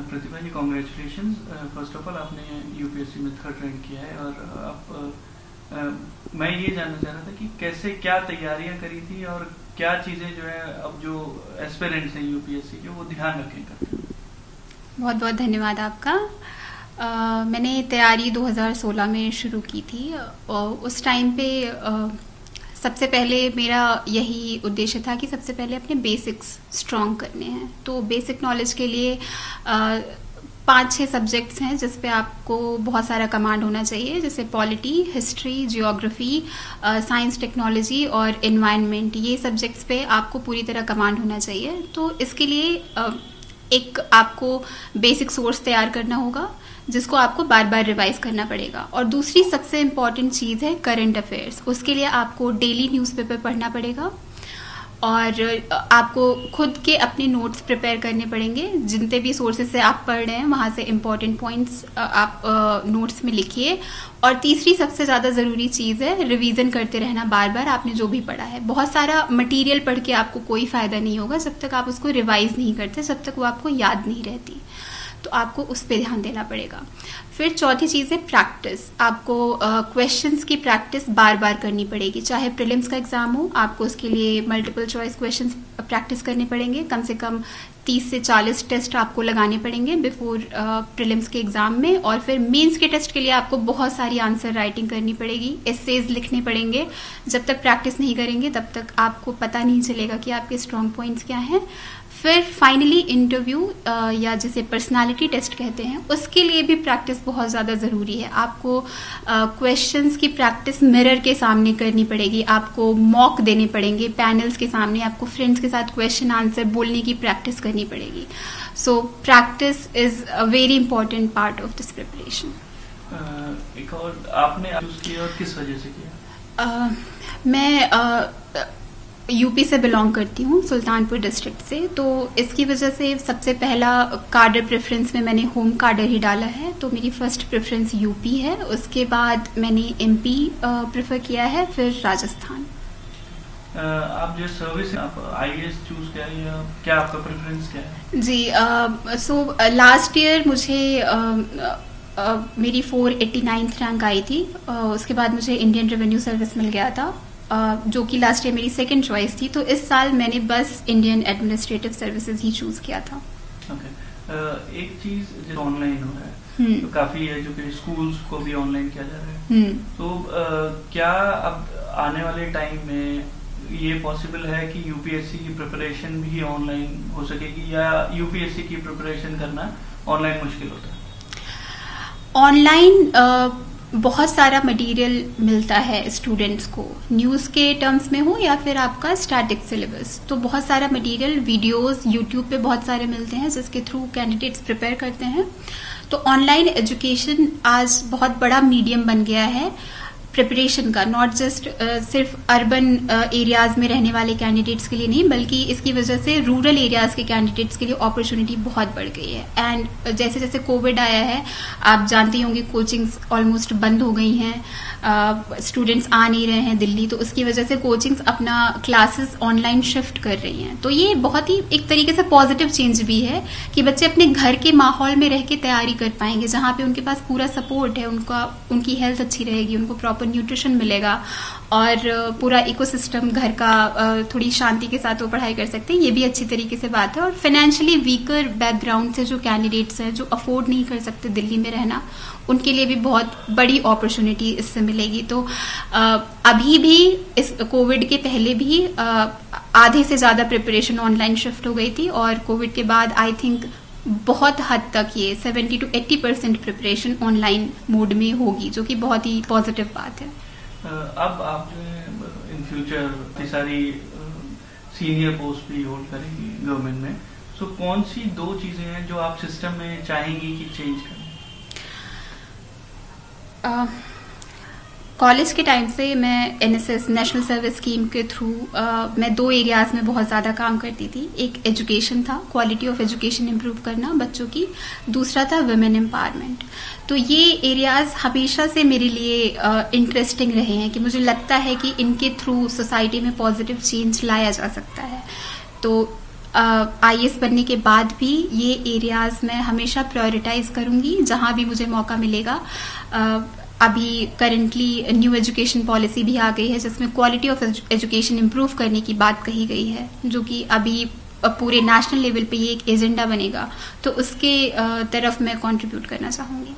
Pratibha ji, congratulations. First of all आपने UPSC में 3rd rank किया है, और आप मैं ये जानना चाह रहा था कि कैसे क्या तैयारियां करी थी और क्या चीजें जो है अब जो एस्पिरेंट्स हैं यूपीएससी के वो ध्यान रखें। बहुत बहुत धन्यवाद आपका। मैंने तैयारी 2016 में शुरू की थी, और उस टाइम पे सबसे पहले मेरा यही उद्देश्य था कि सबसे पहले अपने बेसिक्स स्ट्रॉन्ग करने हैं। तो बेसिक नॉलेज के लिए 5-6 सब्जेक्ट्स हैं जिस पे आपको बहुत सारा कमांड होना चाहिए, जैसे polity, history, geography, science, technology और एनवायरनमेंट। ये सब्जेक्ट्स पे आपको पूरी तरह कमांड होना चाहिए। तो इसके लिए एक आपको बेसिक सोर्स तैयार करना होगा जिसको आपको बार बार रिवाइज करना पड़ेगा। और दूसरी सबसे इम्पॉर्टेंट चीज़ है करंट अफेयर्स। उसके लिए आपको डेली न्यूज़पेपर पढ़ना पड़ेगा और आपको खुद के अपने नोट्स प्रिपेयर करने पड़ेंगे। जितने भी सोर्सेज से आप पढ़ रहे हैं वहाँ से इम्पॉर्टेंट पॉइंट्स आप नोट्स में लिखिए। और तीसरी सबसे ज़्यादा ज़रूरी चीज़ है रिवीजन करते रहना बार बार आपने जो भी पढ़ा है। बहुत सारा मटेरियल पढ़ के आपको कोई फ़ायदा नहीं होगा जब तक आप उसको रिवाइज नहीं करते, जब तक वो आपको याद नहीं रहती। तो आपको उस पर ध्यान देना पड़ेगा। फिर चौथी चीज़ है प्रैक्टिस। आपको क्वेश्चंस की प्रैक्टिस बार बार करनी पड़ेगी। चाहे प्रीलिम्स का एग्जाम हो, आपको उसके लिए मल्टीपल चॉइस क्वेश्चंस प्रैक्टिस करने पड़ेंगे। कम से कम 30 से 40 टेस्ट आपको लगाने पड़ेंगे बिफोर प्रीलिम्स के एग्जाम में। और फिर मेंस के टेस्ट के लिए आपको बहुत सारी आंसर राइटिंग करनी पड़ेगी, एसेज लिखने पड़ेंगे। जब तक प्रैक्टिस नहीं करेंगे तब तक आपको पता नहीं चलेगा कि आपके स्ट्रॉन्ग पॉइंट्स क्या हैं। फिर फाइनली इंटरव्यू या जिसे पर्सनालिटी टेस्ट कहते हैं, उसके लिए भी प्रैक्टिस बहुत ज़्यादा ज़रूरी है। आपको क्वेश्चंस की प्रैक्टिस मिरर के सामने करनी पड़ेगी, आपको मॉक देने पड़ेंगे पैनल्स के सामने, आपको फ्रेंड्स के साथ क्वेश्चन आंसर बोलने की प्रैक्टिस करनी पड़ेगी। So practice is a very important part of this preparation. एक और आपने चूज किया और किस वजह से किया? मैं यूपी से बिलोंग करती हूँ, सुल्तानपुर डिस्ट्रिक्ट से। तो इसकी वजह से सबसे पहला कार्डर प्रेफरेंस में मैंने होम कार्डर ही डाला है। तो मेरी फर्स्ट प्रेफरेंस यूपी है, उसके बाद मैंने एमपी प्रेफर किया है, फिर राजस्थान। आप जो सर्विस आप आईएएस चूज किया या क्या आपका प्रेफरेंस क्या है? जी, सो लास्ट ईयर मुझे मेरी 489th रैंक आई थी। उसके बाद मुझे इंडियन रेवेन्यू सर्विस मिल गया था, जो कि लास्ट ईयर मेरी सेकंड चॉइस थी। तो इस साल मैंने बस इंडियन एडमिनिस्ट्रेटिव सर्विसेज ही चूज किया था। एक चीज जो ऑनलाइन हो रहा है तो काफी है, जो कि स्कूल्स को भी ऑनलाइन किया जा रहा है। तो क्या अब आने वाले टाइम में ये पॉसिबल है कि यूपीएससी की प्रिपरेशन भी ऑनलाइन हो सकेगी, या यूपीएससी की प्रिपरेशन करना ऑनलाइन मुश्किल होता है? ऑनलाइन बहुत सारा मटेरियल मिलता है स्टूडेंट्स को, न्यूज़ के टर्म्स में हो या फिर आपका स्टैटिक सिलेबस। तो बहुत सारा मटेरियल, वीडियोस यूट्यूब पे बहुत सारे मिलते हैं जिसके थ्रू कैंडिडेट्स प्रिपेयर करते हैं। तो ऑनलाइन एजुकेशन आज बहुत बड़ा मीडियम बन गया है प्रिपरेशन का, नॉट जस्ट सिर्फ अर्बन एरियाज में रहने वाले कैंडिडेट्स के लिए नहीं, बल्कि इसकी वजह से रूरल एरियाज के कैंडिडेट्स के लिए अपॉर्चुनिटी बहुत बढ़ गई है। एंड जैसे जैसे कोविड आया है, आप जानते होंगे कोचिंग्स ऑलमोस्ट बंद हो गई हैं, स्टूडेंट्स आ नहीं रहे हैं दिल्ली, तो उसकी वजह से कोचिंग्स अपना क्लासेस ऑनलाइन शिफ्ट कर रही हैं। तो ये बहुत ही एक तरीके से पॉजिटिव चेंज भी है कि बच्चे अपने घर के माहौल में रह के तैयारी कर पाएंगे, जहाँ पे उनके पास पूरा सपोर्ट है, उनकी हेल्थ अच्छी रहेगी, उनको प्रॉपर न्यूट्रिशन मिलेगा और पूरा इकोसिस्टम घर का थोड़ी शांति के साथ वो पढ़ाई कर सकते हैं। ये भी अच्छी तरीके से बात है। और फाइनेंशियली वीकर बैकग्राउंड से जो कैंडिडेट्स हैं, जो अफोर्ड नहीं कर सकते दिल्ली में रहना, उनके लिए भी बहुत बड़ी अपॉर्चुनिटी इससे मिलेगी। तो अभी भी इस कोविड के पहले भी आधे से ज्यादा प्रिपरेशन ऑनलाइन शिफ्ट हो गई थी, और कोविड के बाद आई थिंक बहुत हद तक ये 70 to 80% प्रिपरेशन ऑनलाइन मोड में होगी, जो कि बहुत ही पॉजिटिव बात है। अब आप इन फ्यूचर सारी सीनियर पोस्ट भी होल्ड करेंगी गवर्नमेंट में, सो कौन सी 2 चीजें हैं जो आप सिस्टम में चाहेंगी कि चेंज करें? कॉलेज के टाइम से मैं एनएसएस नेशनल सर्विस स्कीम के थ्रू मैं 2 एरियाज में बहुत ज़्यादा काम करती थी। एक एजुकेशन था, क्वालिटी ऑफ एजुकेशन इम्प्रूव करना बच्चों की, दूसरा था वुमेन एम्पावरमेंट। तो ये एरियाज हमेशा से मेरे लिए इंटरेस्टिंग रहे हैं कि मुझे लगता है कि इनके थ्रू सोसाइटी में पॉजिटिव चेंज लाया जा सकता है। तो IAS बनने के बाद भी ये एरियाज मैं हमेशा प्रायोरिटाइज करूंगी जहां भी मुझे मौका मिलेगा। अभी करंटली न्यू एजुकेशन पॉलिसी भी आ गई है जिसमें क्वालिटी ऑफ एजुकेशन इम्प्रूव करने की बात कही गई है, जो कि अभी पूरे नेशनल लेवल पे ये एक एजेंडा बनेगा, तो उसके तरफ मैं कंट्रीब्यूट करना चाहूंगी।